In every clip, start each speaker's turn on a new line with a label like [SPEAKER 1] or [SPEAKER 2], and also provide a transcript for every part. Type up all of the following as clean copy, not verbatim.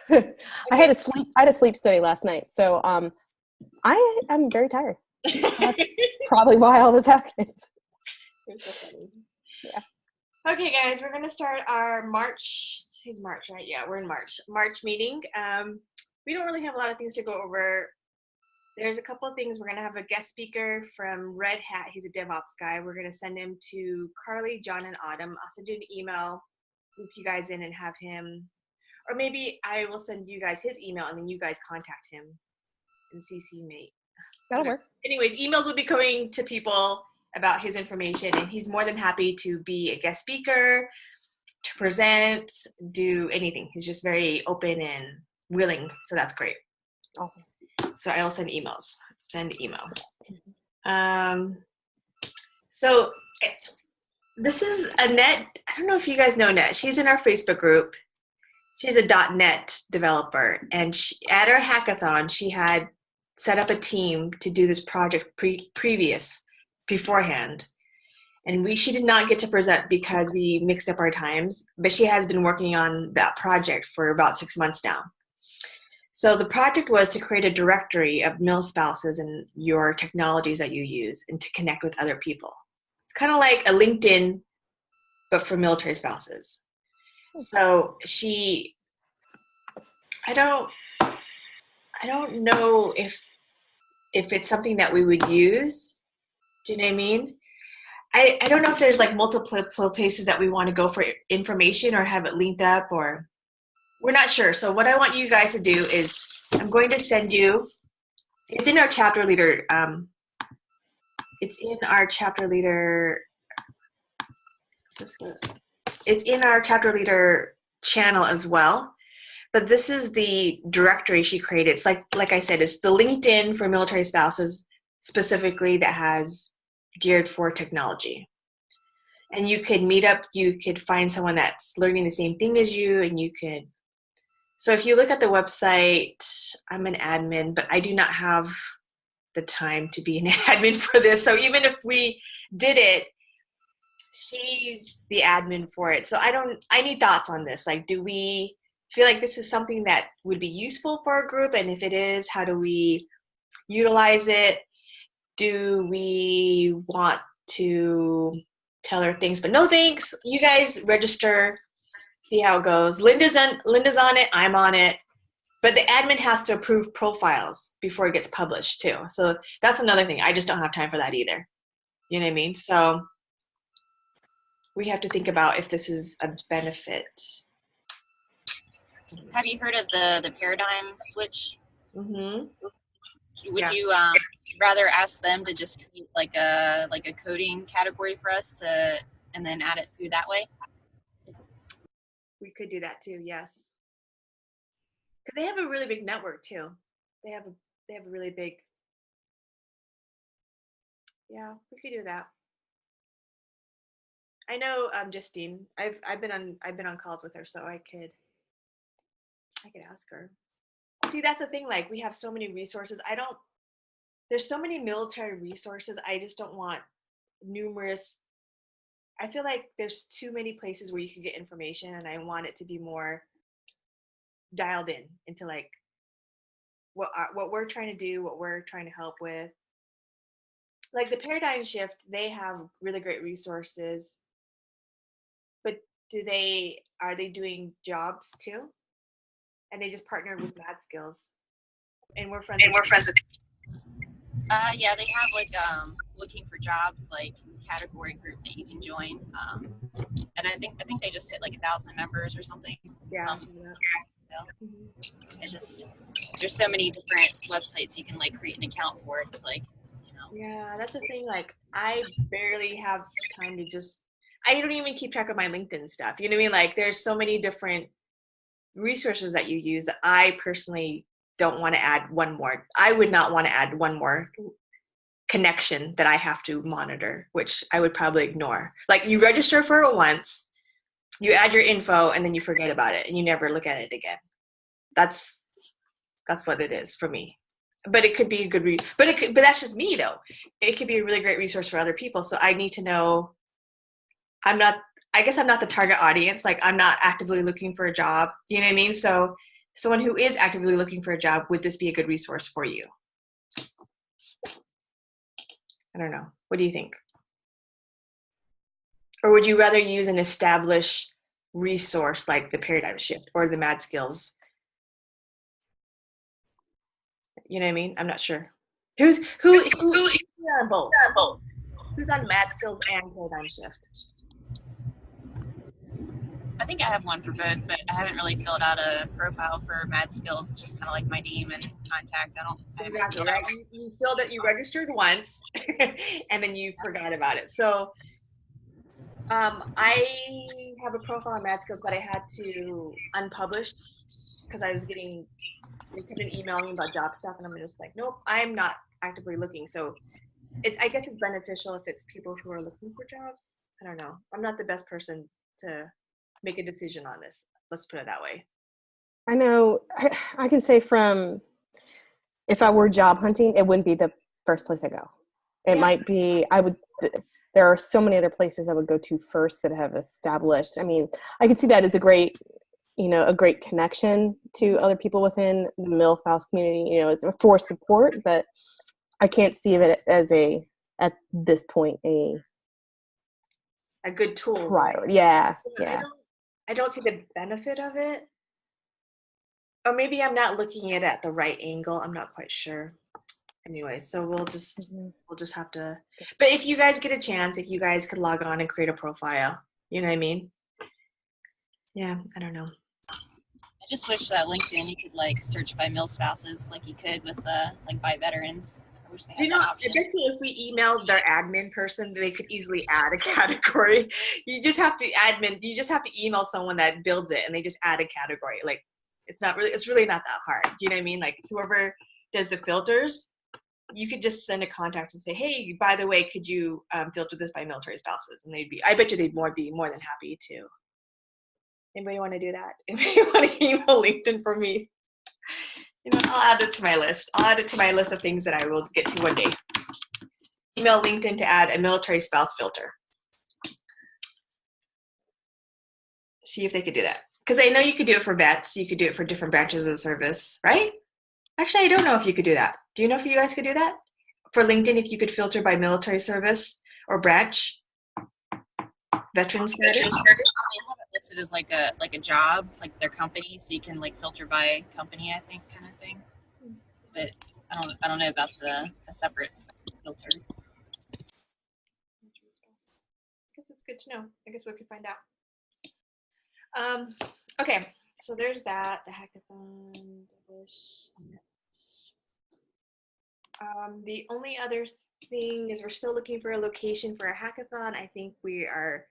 [SPEAKER 1] I had a sleep study last night, so I am very tired. That's probably why all this happens.
[SPEAKER 2] You're so funny.
[SPEAKER 1] Yeah.
[SPEAKER 2] Okay, guys, we're gonna start our March. Today's March, right? Yeah, we're in March. March meeting. We don't really have a lot of things to go over. There's a couple of things. We're gonna have a guest speaker from Red Hat. He's a DevOps guy. We're gonna send him to Carly, John, and Autumn. I'll send you an email, loop you guys in, and have him. Or maybe I will send you guys his email, and then you guys contact him and CC me.
[SPEAKER 1] That'll work.
[SPEAKER 2] Anyways, emails will be coming to people about his information, and he's more than happy to be a guest speaker, to present, do anything. He's just very open and willing, so that's great.
[SPEAKER 1] Awesome.
[SPEAKER 2] So I will send emails. Send email. So this is Annette. I don't know if you guys know Annette. She's in our Facebook group. She's a .NET developer, and at our hackathon, she had set up a team to do this project beforehand. And she did not get to present because we mixed up our times, but she has been working on that project for about 6 months now. So the project was to create a directory of MilSpouses and your technologies that you use and to connect with other people. It's kind of like a LinkedIn, but for military spouses. So I don't know if it's something that we would use. Do you know what I mean? I don't know if there's like multiple places that we want to go for information or have it linked up, or we're not sure. So what I want you guys to do is I'm going to send you, it's in our chapter leader, it's in our chapter leader channel as well. But this is the directory she created. It's like I said, it's the LinkedIn for military spouses specifically that has geared for technology. And you could meet up, you could find someone that's learning the same thing as you, and you could. So if you look at the website, I'm an admin, but I do not have the time to be an admin for this. So even if we did it, she's the admin for it. So I need thoughts on this. Like, do we feel like this is something that would be useful for a group? And if it is, how do we utilize it? Do we want to tell her things, but no thanks? You guys register, see how it goes. Linda's on it, I'm on it. But the admin has to approve profiles before it gets published too. So that's another thing. I just don't have time for that either. You know what I mean? So we have to think about if this is a benefit.
[SPEAKER 3] Have you heard of the paradigm switch?
[SPEAKER 2] Mm-hmm.
[SPEAKER 3] Would you rather ask them to just create like a coding category for us and then add it through that way?
[SPEAKER 2] We could do that too, yes. Because they have a really big network too. They have a really big. Yeah, we could do that. I know Justine. I've been on calls with her, so I could ask her. See, that's the thing. Like, we have so many resources. There's so many military resources. I just don't want numerous. I feel like there's too many places where you can get information, and I want it to be more dialed in into like what we're trying to do, what we're trying to help with. Like the Paradigm Shift, they have really great resources, but are they doing jobs too? And they just partnered with Mad Skills, and we're friends.
[SPEAKER 3] Yeah, they have like looking for jobs like category group that you can join, and I think they just hit like 1,000 members or something.
[SPEAKER 2] Yeah.
[SPEAKER 3] It's just there's so many different websites you can like create an account for. It's like,
[SPEAKER 2] Yeah, that's the thing. Like, I barely have time to I don't even keep track of my LinkedIn stuff. You know what I mean? Like, there's so many different resources that you use that I personally don't want to add one more. I would not want to add one more connection that I have to monitor, which I would probably ignore. Like, you register for it once, you add your info, and then you forget about it and you never look at it again. That's what it is for me. But it could be a good but that's just me though. It could be a really great resource for other people. So I need to know. I guess I'm not the target audience. Like, I'm not actively looking for a job. You know what I mean? So someone who is actively looking for a job, would this be a good resource for you? I don't know. What do you think? Or would you rather use an established resource like the Paradigm Shift or the Mad Skills? You know what I mean? I'm not sure. Who's on both? Who's on Mad Skills and Paradigm Shift?
[SPEAKER 3] I think I have one for both, but I haven't really filled out a profile for Mad Skills. It's just kind of like my name and contact. I haven't
[SPEAKER 2] Exactly,
[SPEAKER 3] filled
[SPEAKER 2] right?
[SPEAKER 3] out.
[SPEAKER 2] You filled it, you registered once, and then you forgot about it. So I have a profile on Mad Skills, but I had to unpublish because I was getting, they kept emailing me about job stuff, and I'm just like, nope, I'm not actively looking. So I guess it's beneficial if it's people who are looking for jobs. I don't know. I'm not the best person to make a decision on this. Let's put it that way.
[SPEAKER 1] I know I can say from, if I were job hunting, it wouldn't be the first place I go. It might be, there are so many other places I would go to first that have established. I mean, I could see that as a great connection to other people within the MilSpouse community. You know, it's for support, but I can't see it as at this point, a
[SPEAKER 2] good tool.
[SPEAKER 1] Priority. Yeah.
[SPEAKER 2] I don't see the benefit of it. Or maybe I'm not looking at it at the right angle. I'm not quite sure. Anyway, so we'll just have to, but if you guys get a chance, if you guys could log on and create a profile, you know what I mean? Yeah, I don't know.
[SPEAKER 3] I just wish that LinkedIn, you could like search by MilSpouses like you could with like by veterans. I wish they had that option.
[SPEAKER 2] Eventually, if we emailed their admin person, they could easily add a category. You just have to email someone that builds it, and they just add a category. Like, it's really not that hard. Do you know what I mean? Like, whoever does the filters, you could just send a contact and say, hey, by the way, could you filter this by military spouses? And I bet you they'd be more than happy to. Anybody want to do that? Anybody want to email LinkedIn for me? You know, I'll add it to my list. I'll add it to my list of things that I will get to one day. Email LinkedIn to add a military spouse filter. See if they could do that. Because I know you could do it for vets. You could do it for different branches of the service, right? Actually, I don't know if you could do that. Do you know if you guys could do that? For LinkedIn, if you could filter by military service or branch, veteran status?
[SPEAKER 3] They have it listed as like a job, like their company, so you can like filter by company, I think, kind of thing. But I don't know about the separate filter.
[SPEAKER 2] I guess it's good to know. I guess we could find out. Okay, so there's that. The hackathon. The only other thing is we're still looking for a location for a hackathon. I think we're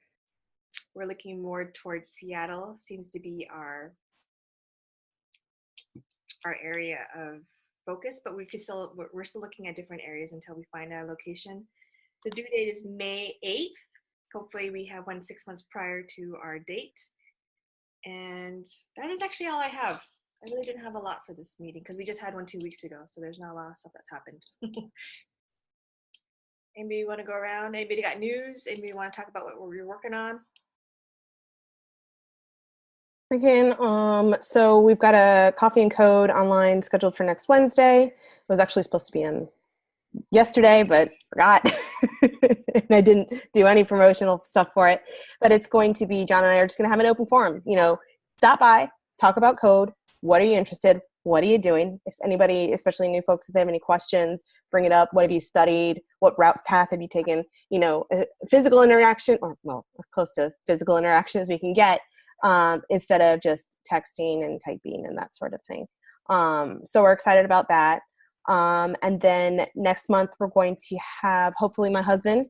[SPEAKER 2] looking more towards Seattle. Seems to be our area of focus, but we're still looking at different areas until we find our location. The due date is May 8th. Hopefully we have one 6 months prior to our date. And that is actually all I have. I really didn't have a lot for this meeting because we just had one 2 weeks ago, so there's not a lot of stuff that's happened. Anybody want to go around? Anybody got news? Anybody want to talk about what we're working on?
[SPEAKER 1] Again, so we've got a coffee and code online scheduled for next Wednesday. It was actually supposed to be in yesterday, but forgot. And I didn't do any promotional stuff for it. But it's going to be, John and I are just going to have an open forum. You know, stop by, talk about code. What are you interested? What are you doing? If anybody, especially new folks, if they have any questions, bring it up. What have you studied? What route path have you taken? You know, physical interaction, or well, as close to physical interaction as we can get, instead of just texting and typing and that sort of thing. So we're excited about that. And then next month we're going to have, hopefully, my husband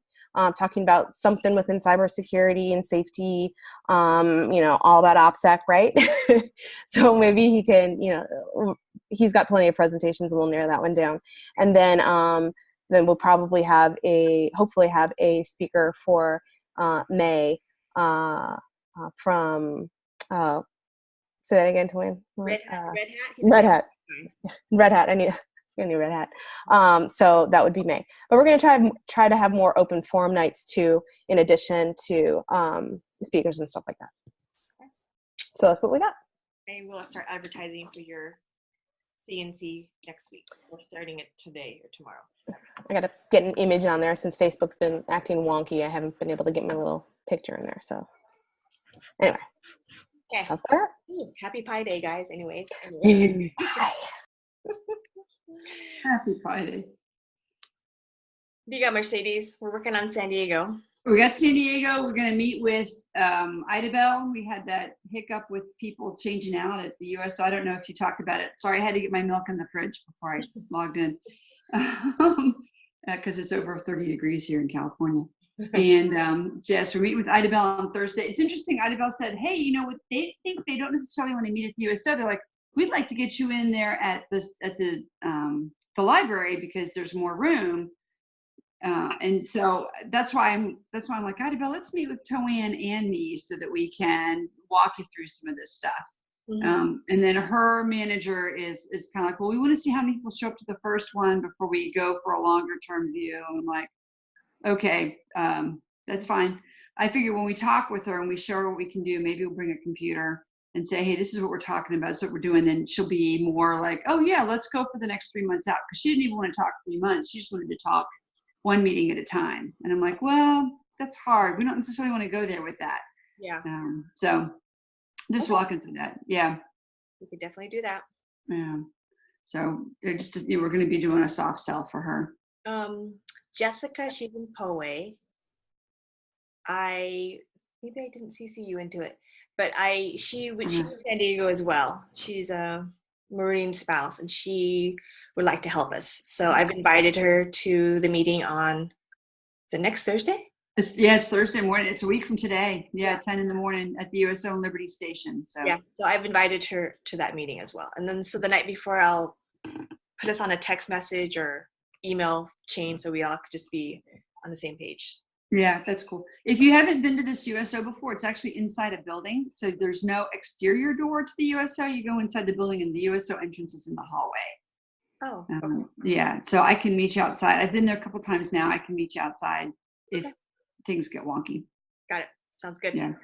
[SPEAKER 1] talking about something within cybersecurity and safety, you know, all about OPSEC, right? So maybe he can, you know, he's got plenty of presentations and we'll narrow that one down. And then we'll probably hopefully have a speaker for May from, say that again, Twain.
[SPEAKER 2] Red Hat.
[SPEAKER 1] Red Hat. I need a new Red Hat. So that would be May. But we're going to try to have more open forum nights too, in addition to speakers and stuff like that. So that's what we got.
[SPEAKER 2] I will start advertising for your CNC next week. We're starting it today or tomorrow.
[SPEAKER 1] I got to get an image on there since Facebook's been acting wonky. I haven't been able to get my little picture in there. So anyway,
[SPEAKER 2] Okay.
[SPEAKER 1] that's better.
[SPEAKER 2] Happy Pi Day, guys. Anyways.
[SPEAKER 4] Happy Friday.
[SPEAKER 2] You got Mercedes. We're working on San Diego.
[SPEAKER 4] We got San Diego. We're going to meet with Idabel. We had that hiccup with people changing out at the USO. I don't know if you talked about it. Sorry, I had to get my milk in the fridge before I logged in because it's over 30 degrees here in California. And so we're meeting with Idabel on Thursday. It's interesting. Idabel said, hey, you know what? They think they don't necessarily want to meet at the USO. They're like, we'd like to get you in there at the library because there's more room. And so that's why I'm like, Idabel, let's meet with Toanne and me so that we can walk you through some of this stuff. Mm-hmm. And then her manager is kind of like, well, we want to see how many people show up to the first one before we go for a longer term view. And I'm like, okay, that's fine. I figure when we talk with her and we show her what we can do, maybe we'll bring a computer and say, hey, this is what we're talking about. This is what we're doing. Then she'll be more like, oh yeah, let's go for the next 3 months out. Because she didn't even want to talk 3 months. She just wanted to talk one meeting at a time. And I'm like, well, that's hard. We don't necessarily want to go there with that.
[SPEAKER 2] Yeah.
[SPEAKER 4] So just walking through that. Yeah.
[SPEAKER 2] We could definitely do that.
[SPEAKER 4] Yeah. So we're going to be doing a soft sell for her.
[SPEAKER 2] Jessica, she's in Poway. Maybe I didn't CC you into it, but she's in San Diego as well. She's a Marine spouse and she would like to help us. So I've invited her to the meeting on, is it next Thursday?
[SPEAKER 4] It's Thursday morning. It's a week from today. Yeah, 10 in the morning at the USO and Liberty Station. So
[SPEAKER 2] yeah, so I've invited her to that meeting as well. And then so the night before I'll put us on a text message or email chain so we all could just be on the same page.
[SPEAKER 4] Yeah, that's cool. If you haven't been to this USO before, it's actually inside a building. So there's no exterior door to the USO. You go inside the building and the USO entrance is in the hallway.
[SPEAKER 2] Oh.
[SPEAKER 4] Yeah, so I can meet you outside. I've been there a couple times now. I can meet you outside if things get wonky.
[SPEAKER 2] Got it. Sounds good.
[SPEAKER 4] Yeah.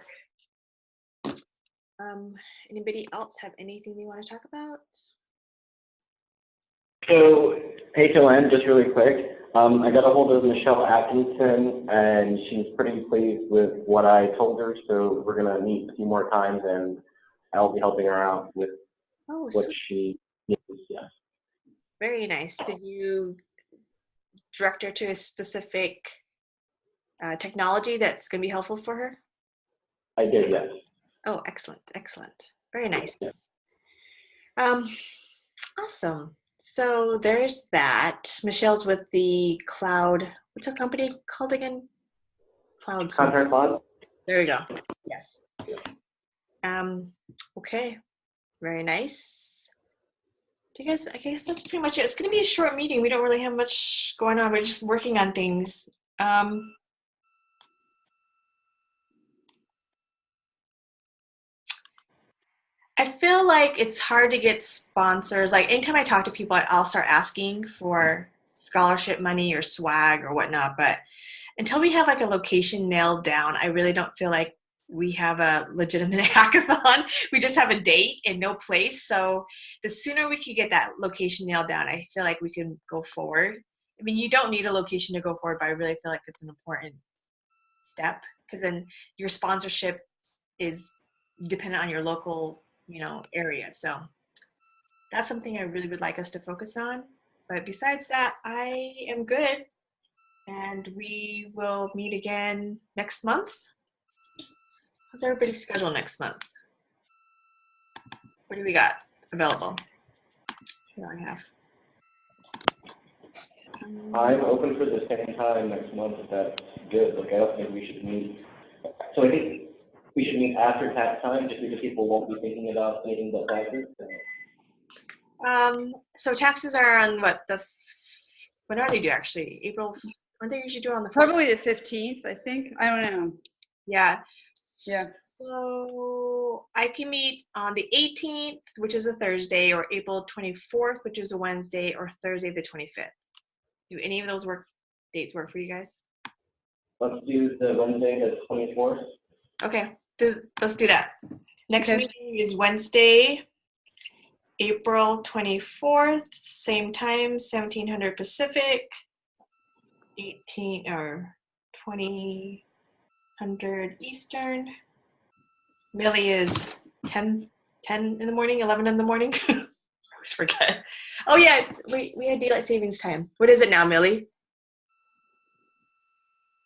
[SPEAKER 2] Anybody else have anything they want to talk about?
[SPEAKER 5] So, hey Joanne, just really quick. I got a hold of Michelle Atkinson, and she's pretty pleased with what I told her. So we're gonna meet a few more times, and I'll be helping her out with what she needs. Yeah.
[SPEAKER 2] Very nice. Did you direct her to a specific technology that's going to be helpful for her?
[SPEAKER 5] I did, yes.
[SPEAKER 2] Oh, excellent, excellent. Very nice.
[SPEAKER 5] Yeah.
[SPEAKER 2] Awesome. So there's that. Michelle's with the cloud. What's her company called again? Cloud.
[SPEAKER 5] Contract Cloud.
[SPEAKER 2] There we go. Yes. Okay. Very nice. Do you guys? I guess that's pretty much it. It's going to be a short meeting. We don't really have much going on. We're just working on things. I feel like it's hard to get sponsors. Like anytime I talk to people, I'll start asking for scholarship money or swag or whatnot. But until we have like a location nailed down, I really don't feel like we have a legitimate hackathon. We just have a date and no place. So the sooner we can get that location nailed down, I feel like we can go forward. I mean, you don't need a location to go forward, but I really feel like it's an important step because then your sponsorship is dependent on your local area. So that's something I really would like us to focus on. But besides that, I am good. And we will meet again next month. How's everybody's schedule next month? What do we got available? What do I have?
[SPEAKER 5] I'm open for the same time next month if that's good. Like I don't think we should meet. So I think we should meet after tax time just because people won't be thinking about anything but taxes.
[SPEAKER 2] So taxes are on when are they due actually? April, aren't they usually due on the 14th?
[SPEAKER 4] Probably the 15th, I think. I don't know.
[SPEAKER 2] Yeah.
[SPEAKER 4] Yeah.
[SPEAKER 2] So I can meet on the 18th, which is a Thursday, or April 24th, which is a Wednesday, or Thursday the 25th. Do any of those dates work for you guys?
[SPEAKER 5] Let's do the Wednesday the 24th.
[SPEAKER 2] Okay, let's do that. Next
[SPEAKER 1] Okay.
[SPEAKER 2] meeting is Wednesday, April 24th, same time, 1700 Pacific, 2000 Eastern. Millie is 10 in the morning, 11 in the morning. I always forget. Oh yeah, we had daylight savings time. What is it now, Millie?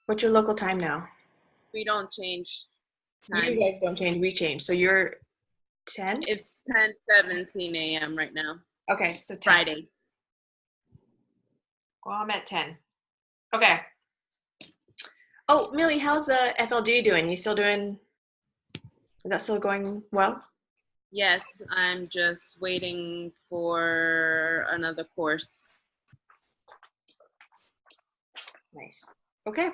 [SPEAKER 2] What's your local time now?
[SPEAKER 6] We don't change
[SPEAKER 2] You
[SPEAKER 6] time.
[SPEAKER 2] guys don't change, we change. So you're 10?
[SPEAKER 6] It's 10:17 a.m. right now.
[SPEAKER 2] Okay, so 10.
[SPEAKER 6] Friday.
[SPEAKER 2] Well, I'm at 10. Okay. Oh, Millie, how's the FLG doing? Is that still going well?
[SPEAKER 6] Yes, I'm just waiting for another course.
[SPEAKER 2] Nice. Okay.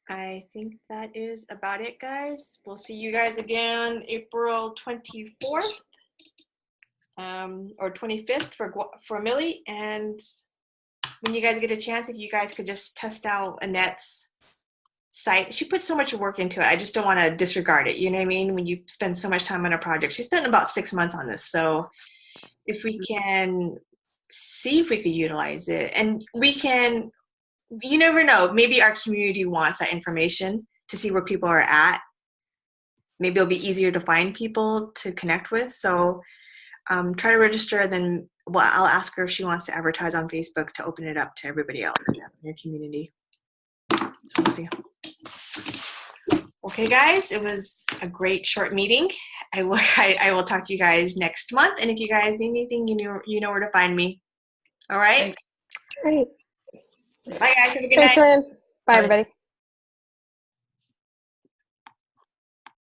[SPEAKER 2] I think that is about it, guys. We'll see you guys again April 24th or 25th for Millie. And when you guys get a chance, if you guys could just test out Annette's site. She put so much work into it. I just don't want to disregard it. You know what I mean? When you spend so much time on a project. She spent about 6 months on this. So if we can see if we could utilize it, and we can, you never know, maybe our community wants that information to see where people are at. Maybe it'll be easier to find people to connect with. So try to register, then I'll ask her if she wants to advertise on Facebook to open it up to everybody else in your community. So we'll see. Okay, guys, it was a great short meeting. I will talk to you guys next month, and if you guys need anything, you know where to find me. All right?
[SPEAKER 1] Great.
[SPEAKER 2] Bye, guys. Have a good
[SPEAKER 1] Thanks,
[SPEAKER 2] night.
[SPEAKER 1] Lynn. Bye, everybody.